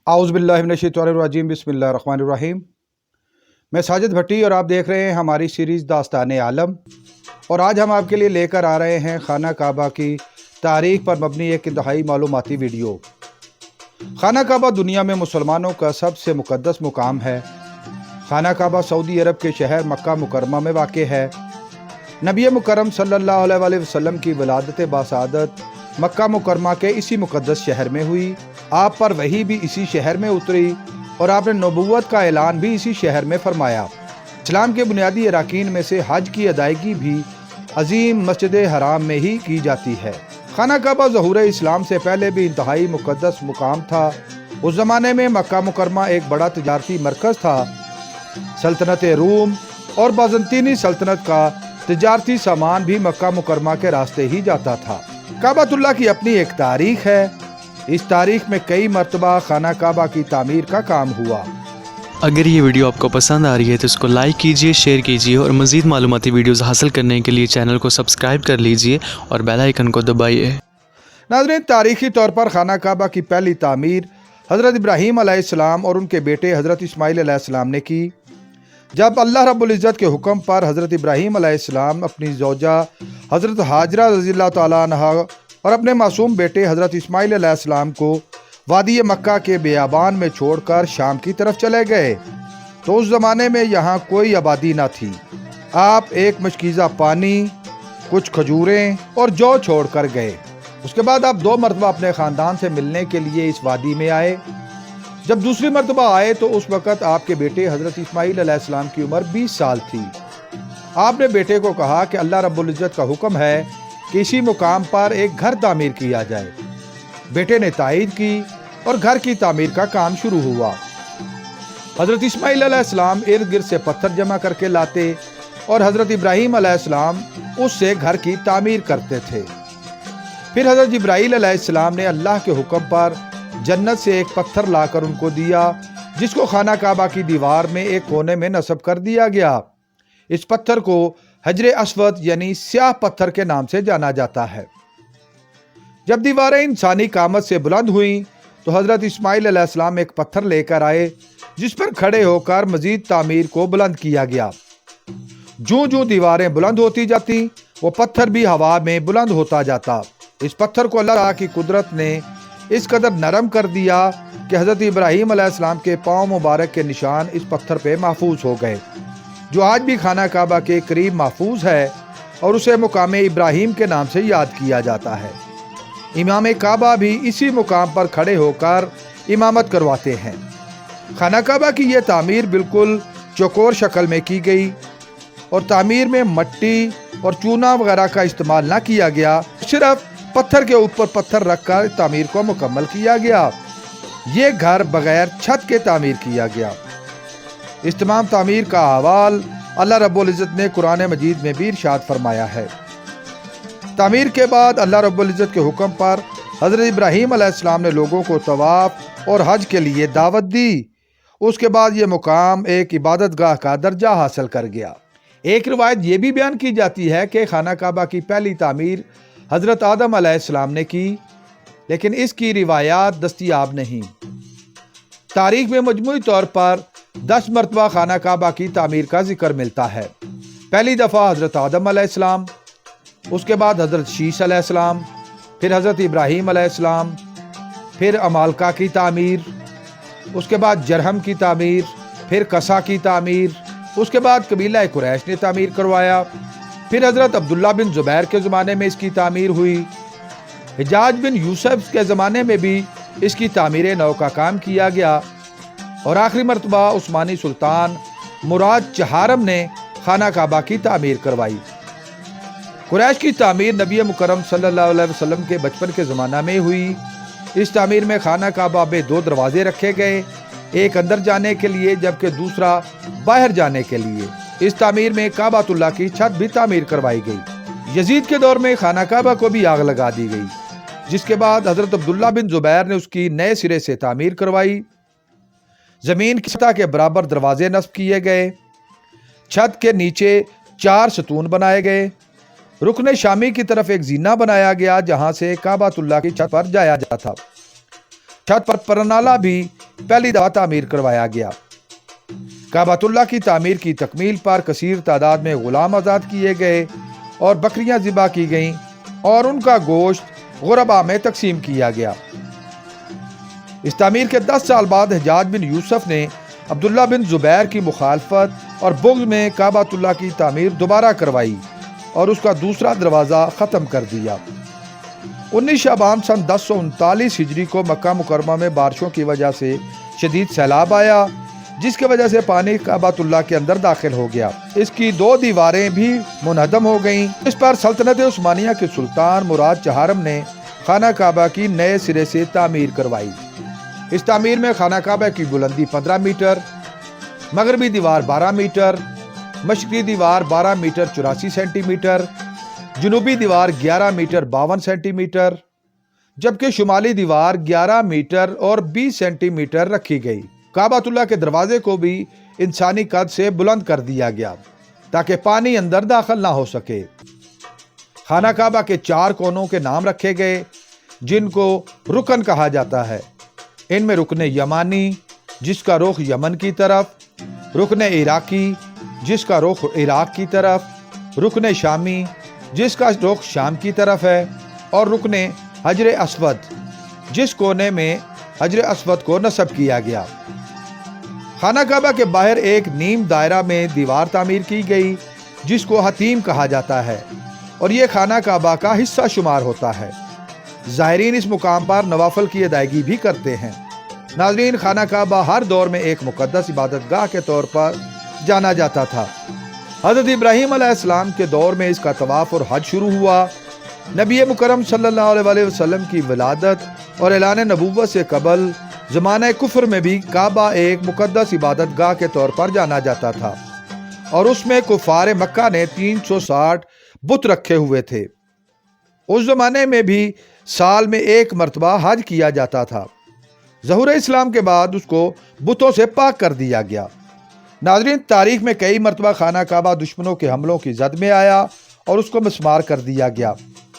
आऊज़ुबिल्लाहिमिनश्शैतानिर्रजीम बिस्मिल्लाहिर्रहमानिर्रहीम। मैं साजिद भट्टी और आप देख रहे हैं हमारी सीरीज़ दास्तान आलम। और आज हम आपके लिए लेकर आ रहे हैं खाना काबा की तारीख़ पर मबनी एक इंतहाई मालूमाती वीडियो। खाना काबा दुनिया में मुसलमानों का सबसे मुक़द्दस मुकाम है। खाना काबा सऊदी अरब के शहर मक्का मुकरमा में वाक़ है। नबी मुकरम सल्लल्लाहु अलैहि वसल्लम की विलादत बासादत मक्का मुकरमा के इसी मुक़द्दस शहर में हुई। आप पर वही भी इसी शहर में उतरी और आपने नबूवत का ऐलान भी इसी शहर में फरमाया। इस्लाम के बुनियादी अरकान में से हज की अदायगी भी अजीम मस्जिद हराम में ही की जाती है। खाना काबा ज़हूर इस्लाम से पहले भी इंतहाई मुक़द्दस मुकाम था। उस ज़माने में मक्का मुकरमा एक बड़ा तिजारती मरकज़ था। सल्तनत रूम और बाज़ंतीनी सल्तनत का तिजारती सामान भी मक्का मुकरमा के रास्ते ही जाता था। काबतुल्लाह की अपनी एक तारीख़ है। इस तारीख में कई मरतबा खाना काबा की तामीर का काम हुआ। अगर ये वीडियो आपको पसंद आ रही है तो इसको लाइक कीजिए, शेयर कीजिए और मज़ीद मालूमाती वीडियोस हासिल करने के लिए चैनल को सब्सक्राइब कर लीजिए और बेल आइकन को दबाइए। नाज़रीन, तारीख़ी तौर पर खाना काबा की पहली तामीर हज़रत इब्राहीम अलैहिस्सलाम और उनके बेटे हज़रत इस्माईल अलैहिस्सलाम ने की। जब अल्लाह रब्बुल इज़्ज़त के हुक्म पर हज़रत इब्राहीम अलैहिस्सलाम अपनी ज़ौजा हज़रत हाजरा रज़ियल्लाहु तआला अन्हा और अपने मासूम बेटे हज़रत इस्माईल अलैहिस्सलाम को वादी मक्का के बेयाबान में छोड़कर शाम की तरफ चले गए तो उस ज़माने में यहाँ कोई आबादी ना थी। आप एक मशकीज़ा पानी, कुछ खजूरें और जौ छोड़ कर गए। उसके बाद आप 2 मरतबा अपने ख़ानदान से मिलने के लिए इस वादी में आए। जब दूसरी मरतबा आए तो उस वक़्त आपके बेटे हज़रत इस्माईल अलैहिस्सलाम की उम्र 20 साल थी। आपने बेटे को कहा कि अल्लाह रब्बुल इज़्ज़त का हुक्म है कि इसी मुकाम पर एक घर तामीर किया जाए। बेटे ने तायीद की और घर की तामीर का काम शुरू हुआ। हज़रत इस्माईल अलैहिस्सलाम इर्द गिर्द से पत्थर जमा करके लाते और हज़रत इब्राहीम अलैहिस्सलाम उससे घर की तामीर करते थे। फिर हज़रत जिब्राईल अलैहिस्सलाम ने अल्लाह के हुक्म पर जन्नत से एक पत्थर लाकर उनको दिया, जिसको खाना काबा की दीवार में एक कोने में नस्ब कर दिया गया। इस पत्थर को हजरे अस्वद यानी स्याह पत्थर के नाम से जाना जाता है। जब दीवारें इंसानी कामत से बुलंद हुई तो हज़रत इस्माईल अलैहिस्सलाम एक पत्थर लेकर आए, जिस पर खड़े होकर मजीद तामीर को बुलंद किया गया। जो जो दीवारें बुलंद होती जाती वो पत्थर भी हवा में बुलंद होता जाता। इस पत्थर को अल्लाह की कुदरत ने इस कदर नरम कर दिया कि हज़रत इब्राहीम अलैहिस्सलाम के पाँव मुबारक के निशान इस पत्थर पे महफूज हो गए, जो आज भी खाना काबा के करीब महफूज है और उसे मुकाम इब्राहीम के नाम से याद किया जाता है। इमाम काबा भी इसी मुकाम पर खड़े होकर इमामत करवाते हैं। खाना काबा की यह तामीर बिल्कुल चौकोर शक्ल में की गई और तामीर में मट्टी और चूना वगैरह का इस्तेमाल ना किया गया, सिर्फ पत्थर के ऊपर पत्थर रखकर तामीर को मुकम्मल किया गया। ये घर बगैर छत के तामीर किया गया। इस तमाम तामीर का हवाल अल्लाह रब्बुल इज़्ज़त ने कुरान मजीद में भी इरशाद फरमाया है। तामीर के बाद अल्लाह रब्बुल इज़्ज़त के हुक्म पर हज़रत इब्राहीम अलैहिस्सलाम ने लोगों को तवाफ और हज के लिए दावत दी। उसके बाद ये मुकाम एक इबादतगाह का दर्जा हासिल कर गया। एक रिवायत ये भी बयान की जाती है कि खाना काबा की पहली तामीर हज़रत आदम अलैहिस्सलाम ने की, लेकिन इसकी रिवायात दस्तयाब नहीं। तारीख में मजमूई तौर पर 10 मरतबा खाना काबा की तामीर का जिक्र मिलता है। पहली दफ़ा हज़रत आदम अलैहिस्सलाम, उसके बाद हज़रत शीश अलैहिस्सलाम, फिर हज़रत इब्राहीम अलैहिस्सलाम, फिर अमालका की तामीर, उसके बाद जरहम की तामीर, फिर कसा की तामीर, उसके बाद कबीला कुरैश ने तामीर करवाया। फिर हज़रत अब्दुल्ला बिन ज़ुबैर के ज़माने में इसकी तामीर हुई। हिजाज बिन यूसुफ के ज़माने में भी इसकी तामीर नौ का काम किया गया और आखिरी मरतबा उस्मानी सुल्तान मुराद चहारम ने खाना काबा की तामीर करवाई। कुरैश की तामीर नबी मुकरम सल्लल्लाहु अलैहि वसल्लम के बचपन के ज़माना में हुई। इस तामीर में खाना काबा में 2 दरवाजे रखे गए, एक अंदर जाने के लिए जबकि दूसरा बाहर जाने के लिए। इस तामीर में काबतुल्लाह की छत भी तामीर करवाई गई। यजीद के दौर में खाना काबा को भी आग लगा दी गई, जिसके बाद हज़रत अब्दुल्ला बिन ज़ुबैर ने उसकी नए सिरे से तामीर करवाई। ज़मीन की सतह के बराबर दरवाजे नस्ब किए गए। छत के नीचे 4 सतून बनाए गए। रुकने शामी की तरफ एक जीना बनाया गया, जहां से काबतुल्लाह की छत पर जाया जाता था। छत पर परनाला भी पहली दफा तामीर करवाया गया। काबतुल्लाह की तामीर की तकमील पर कसीर तादाद में गुलाम आज़ाद किए गए और बकरियां ज़िबा की गईं और उनका गोश्त गुरबा में तकसीम किया गया। इस तामीर के 10 साल बाद हज्जाज बिन यूसुफ ने अब्दुल्ला बिन जुबैर की मुखालफत और बुग़्ज़ में काबतुल्लाह की तामीर दोबारा करवाई और उसका दूसरा दरवाज़ा ख़त्म कर दिया। 19 शाबान सन 1039 हिजरी को मक्का मुकरमा में बारिशों की वजह से शदीद सैलाब आया, जिसकी वजह से पानी काबतुल्लाह के अंदर दाखिल हो गया। इसकी 2 दीवारें भी मुनहदम हो गईं। इस पर सल्तनत उस्मानिया के सुल्तान मुराद चहारम ने खाना काबा की नए सिरे से तामीर करवाई। इस तामीर में खाना काबा की बुलंदी 15 मीटर, मगरबी दीवार 12 मीटर, मशरकी दीवार 12 मीटर 84 सेंटीमीटर, जनूबी दीवार 11 मीटर 52 सेंटीमीटर, जबकि शुमाली दीवार 11 मीटर और 20 सेंटीमीटर रखी गई। काबतुल्लाह के दरवाजे को भी इंसानी कद से बुलंद कर दिया गया ताकि पानी अंदर दाखिल ना हो सके। खाना काबा के 4 कोनों के नाम रखे गए जिनको रुकन कहा जाता है। इनमें रुकने यमानी जिसका रुख यमन की तरफ, रुकने इराकी जिसका रुख इराक की तरफ, रुकने शामी जिसका रुख शाम की तरफ है और रुकने हजर अस्वद जिस कोने में हजर अस्वद को नस्ब किया गया। खाना काबा के बाहर एक नीम दायरा में दीवार तामीर की गई जिसको हतीम कहा जाता है और ये खाना काबा का हिस्सा शुमार होता है। ज़ाहिरीन इस मुकाम पर नवाफल की अदायगी भी करते हैं। नाज़रीन, खाना काबा हर दौर में एक मुक़द्दस इबादतगाह के तौर पर जाना जाता था। हज़रत इब्राहीम अलैहिस्सलाम के दौर में इसका तवाफ़ और हज शुरू हुआ। नबी मुकरम सल्लल्लाहु अलैहि वसल्लम की विलादत और ऐलान नबूवत से कबल ज़माने कुफ्र में भी काबा एक मुक़द्दस इबादतगाह के तौर पर जाना जाता था और उसमें कुफ़ार मक्का ने 360 बुत रखे हुए थे। उस ज़माने में भी साल में 1 मरतबा हज किया जाता था। ज़हूर इस्लाम के बाद उसको बुतों से पाक कर दिया गया। नाज़रीन, तारीख में कई मरतबा खाना काबा दुश्मनों के हमलों की जद में आया और उसको मिस्मार कर दिया गया।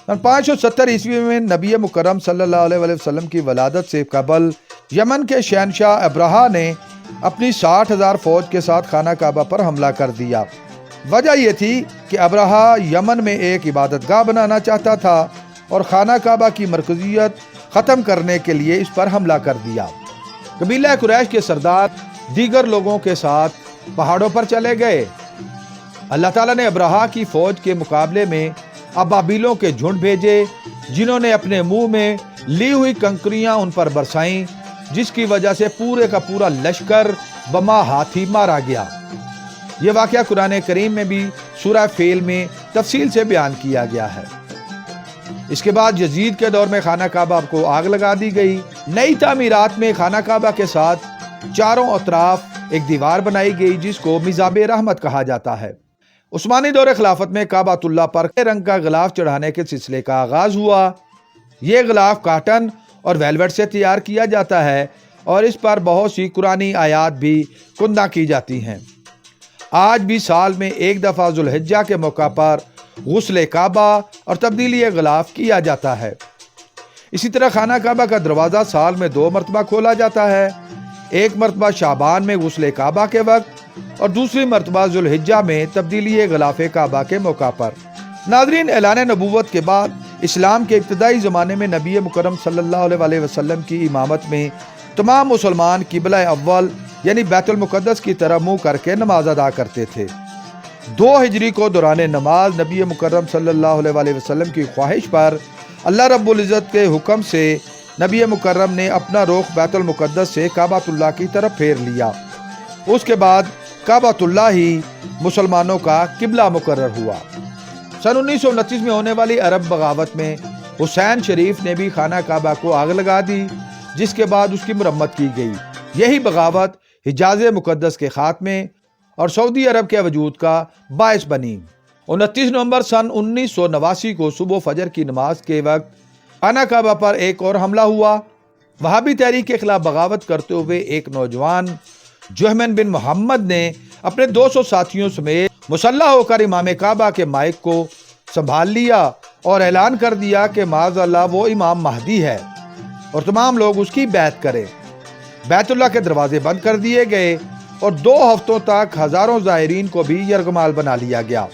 570 ईस्वी में नबी मुकरम सल्लल्लाहु अलैहि वसल्लम की वलादत से कबल यमन के शहनशाह अब्राहा ने अपनी 60,000 फौज के साथ खाना काबा पर हमला कर दिया। वजह यह थी कि अब्राहा यमन में एक इबादतगाह बनाना चाहता था और खाना काबा की मरकजियत ख़त्म करने के लिए इस पर हमला कर दिया। कबीला कुरैश के सरदार दीगर लोगों के साथ पहाड़ों पर चले गए। अल्लाह ताला ने अब्राहा की फौज के मुकाबले में अबाबिलों के झुंड भेजे जिन्होंने अपने मुंह में ली हुई कंकरियां उन पर बरसाईं, जिसकी वजह से पूरे का पूरा लश्कर बमा हाथी मारा गया। यह वाक़या कुरान करीम में भी सूरह फेल में तफसील से बयान किया गया है। इसके बाद यजीद के दौर में खाना काबा को आग लगा दी गई। नई तामीरात में खाना काबा के साथ चारों अतराफ एक दीवार बनाई गई जिसको मिज़ाबे रहमत कहा जाता है। उस्मानी दौर खिलाफत में काबतुल्लाह पर रंग का गिलाफ चढ़ाने के सिलसिले का आगाज हुआ। ये गिलाफ काटन और वेलवेट से तैयार किया जाता है और इस पर बहुत सी कुरानी आयात भी कुंदा की जाती हैं। आज भी साल में 1 दफ़ा जुल्हिज्जा के मौका पर गुस्ल काबा और तब्दीली गिलाफ किया जाता है। इसी तरह खाना काबा का दरवाज़ा साल में 2 मरतबा खोला जाता है। एक मरतबा शाबान में गुस्ल काबा के वक्त और दूसरी मरतबा जुल्हिज्जा में तब्दीली गिलाफ काबा के मौका पर। नाज़रीन, ऐलान नबूवत के बाद इस्लाम के इब्तदाई ज़माने में नबी मुकरम सल्लल्लाहु अलैहि वसल्लम की इमामत में तमाम मुसलमान किबला अव्वल यानी बैतुल मुक़द्दस की तरफ मुँह करके नमाज अदा करते थे। 2 हिजरी को दौरान नमाज नबी मुकरम सल्लल्लाहु अलैहि वसल्लम की ख्वाहिश पर अल्लाह रब्बुल इज़्ज़त के हुक्म से नबी मुकर्रम ने अपना रुख बैतुल मुक़द्दस से काबतुल्लाह की तरफ फेर लिया। उसके बाद काबतुल्लाह ही मुसलमानों का किबला मुकर्रर हुआ। सन 1929 में होने वाली अरब बगावत में हुसैन शरीफ ने भी खाना काबा को आग लगा दी, जिसके बाद उसकी मरम्मत की गई। यही बगावत हिजाज मुक़द्दस के खात्मे और सऊदी अरब के वजूद का बायस बनी। 29 नवंबर सन 1989 को सुबह फजर की नमाज के वक्त खाना काबा पर एक और हमला हुआ। वहाबी तहरीक के खिलाफ बगावत करते हुए एक नौजवान जुहमन बिन मोहम्मद ने अपने 200 साथियों समेत मुसल्लह होकर इमाम काबा के माइक को संभाल लिया और ऐलान कर दिया कि माज़अल्लाह वो इमाम महदी है और तमाम लोग उसकी बैत करें। बैतुल्लाह के दरवाजे बंद कर दिए गए और 2 हफ्तों तक हजारों ज़ायरीन को भी यरगमाल बना लिया गया।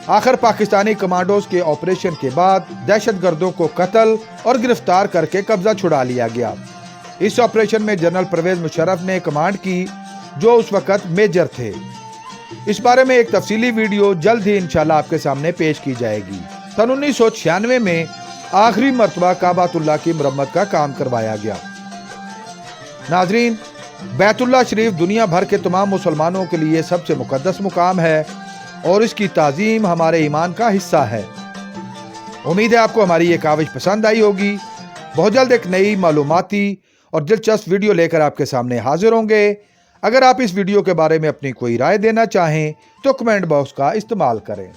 आखिर पाकिस्तानी कमांडोज के ऑपरेशन के बाद दहशतगर्दों को कत्ल और गिरफ्तार करके कब्जा छुड़ा लिया गया। इस ऑपरेशन में जनरल परवेज मुशर्रफ ने कमांड की, जो उस वक्त मेजर थे। इस बारे में एक तफसीली वीडियो जल्द ही इंशाल्लाह आपके सामने पेश की जाएगी। सन 1996 में आखिरी मर्तबा काबातुल्लाह की मरम्मत का काम करवाया गया। नाजरीन, बैतुल्लाह शरीफ दुनिया भर के तमाम मुसलमानों के लिए सबसे मुकद्दस मुकाम है और इसकी ताज़ीम हमारे ईमान का हिस्सा है। उम्मीद है आपको हमारी ये काविश पसंद आई होगी। बहुत जल्द एक नई मालूमाती और दिलचस्प वीडियो लेकर आपके सामने हाजिर होंगे। अगर आप इस वीडियो के बारे में अपनी कोई राय देना चाहें तो कमेंट बॉक्स का इस्तेमाल करें।